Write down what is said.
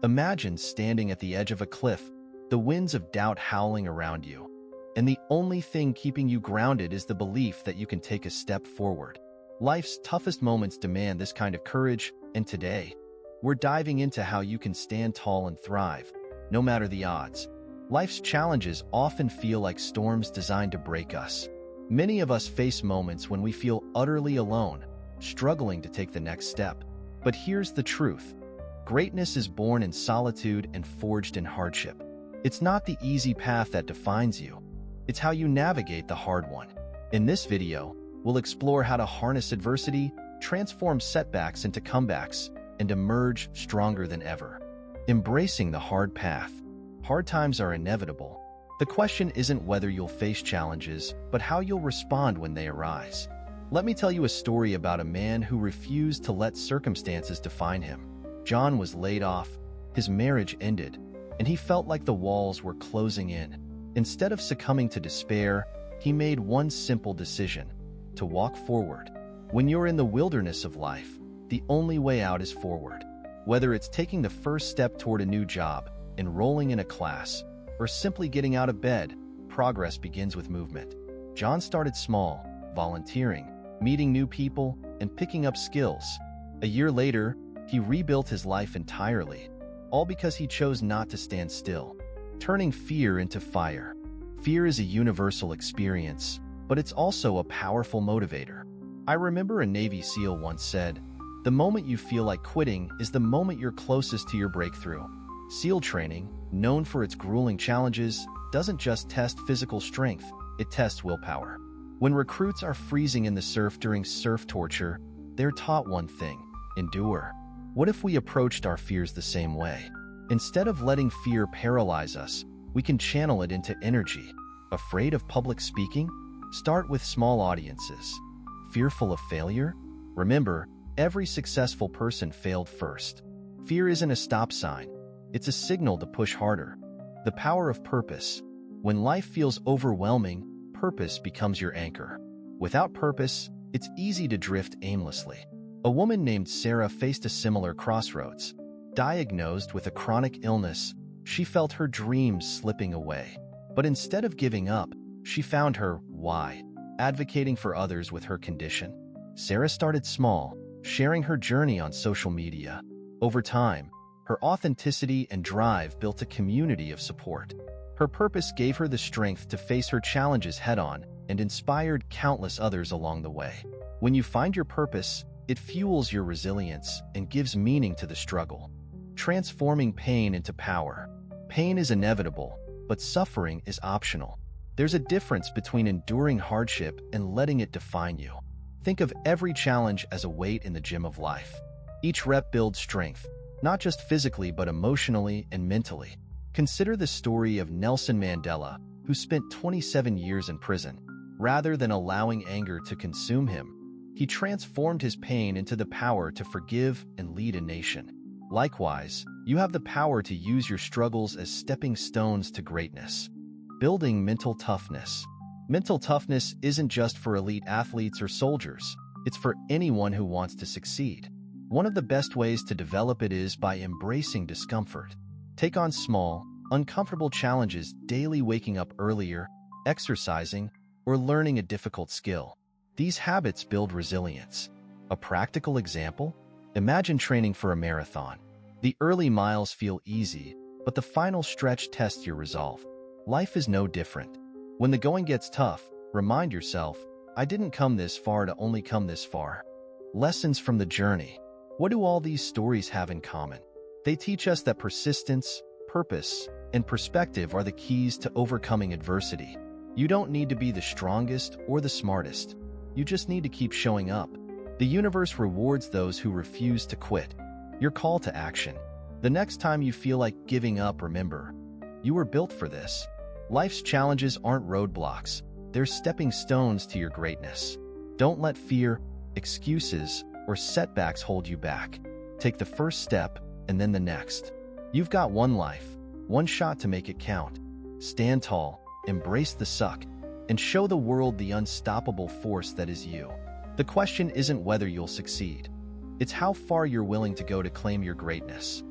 Imagine standing at the edge of a cliff, the winds of doubt howling around you, and the only thing keeping you grounded is the belief that you can take a step forward. Life's toughest moments demand this kind of courage, and today, we're diving into how you can stand tall and thrive, no matter the odds. Life's challenges often feel like storms designed to break us. Many of us face moments when we feel utterly alone, struggling to take the next step. But here's the truth. Greatness is born in solitude and forged in hardship. It's not the easy path that defines you. It's how you navigate the hard one. In this video, we'll explore how to harness adversity, transform setbacks into comebacks, and emerge stronger than ever. Embracing the hard path. Hard times are inevitable. The question isn't whether you'll face challenges, but how you'll respond when they arise. Let me tell you a story about a man who refused to let circumstances define him. John was laid off, his marriage ended, and he felt like the walls were closing in. Instead of succumbing to despair, he made one simple decision: to walk forward. When you're in the wilderness of life, the only way out is forward. Whether it's taking the first step toward a new job, enrolling in a class, or simply getting out of bed, progress begins with movement. John started small, volunteering, meeting new people, and picking up skills. A year later, he rebuilt his life entirely, all because he chose not to stand still. Turning fear into fire. Fear is a universal experience, but it's also a powerful motivator. I remember a Navy SEAL once said, "The moment you feel like quitting is the moment you're closest to your breakthrough." SEAL training, known for its grueling challenges, doesn't just test physical strength, it tests willpower. When recruits are freezing in the surf during surf torture, they're taught one thing: endure. What if we approached our fears the same way? Instead of letting fear paralyze us, we can channel it into energy. Afraid of public speaking? Start with small audiences. Fearful of failure? Remember, every successful person failed first. Fear isn't a stop sign. It's a signal to push harder. The power of purpose. When life feels overwhelming, purpose becomes your anchor. Without purpose, it's easy to drift aimlessly. A woman named Sarah faced a similar crossroads. Diagnosed with a chronic illness, she felt her dreams slipping away. But instead of giving up, she found her why, advocating for others with her condition. Sarah started small, sharing her journey on social media. Over time, her authenticity and drive built a community of support. Her purpose gave her the strength to face her challenges head-on and inspired countless others along the way. When you find your purpose, it fuels your resilience and gives meaning to the struggle. Transforming pain into power. Pain is inevitable, but suffering is optional. There's a difference between enduring hardship and letting it define you. Think of every challenge as a weight in the gym of life. Each rep builds strength, not just physically but emotionally and mentally. Consider the story of Nelson Mandela, who spent 27 years in prison. Rather than allowing anger to consume him, he transformed his pain into the power to forgive and lead a nation. Likewise, you have the power to use your struggles as stepping stones to greatness. Building mental toughness. Mental toughness isn't just for elite athletes or soldiers. It's for anyone who wants to succeed. One of the best ways to develop it is by embracing discomfort. Take on small, uncomfortable challenges daily, waking up earlier, exercising, or learning a difficult skill. These habits build resilience. A practical example? Imagine training for a marathon. The early miles feel easy, but the final stretch tests your resolve. Life is no different. When the going gets tough, remind yourself, I didn't come this far to only come this far. Lessons from the journey. What do all these stories have in common? They teach us that persistence, purpose, and perspective are the keys to overcoming adversity. You don't need to be the strongest or the smartest. You just need to keep showing up. The universe rewards those who refuse to quit. Your call to action. The next time you feel like giving up, remember, you were built for this. Life's challenges aren't roadblocks. They're stepping stones to your greatness. Don't let fear, excuses, or setbacks hold you back. Take the first step and then the next. You've got one life, one shot to make it count. Stand tall, embrace the suck, and show the world the unstoppable force that is you. The question isn't whether you'll succeed. It's how far you're willing to go to claim your greatness.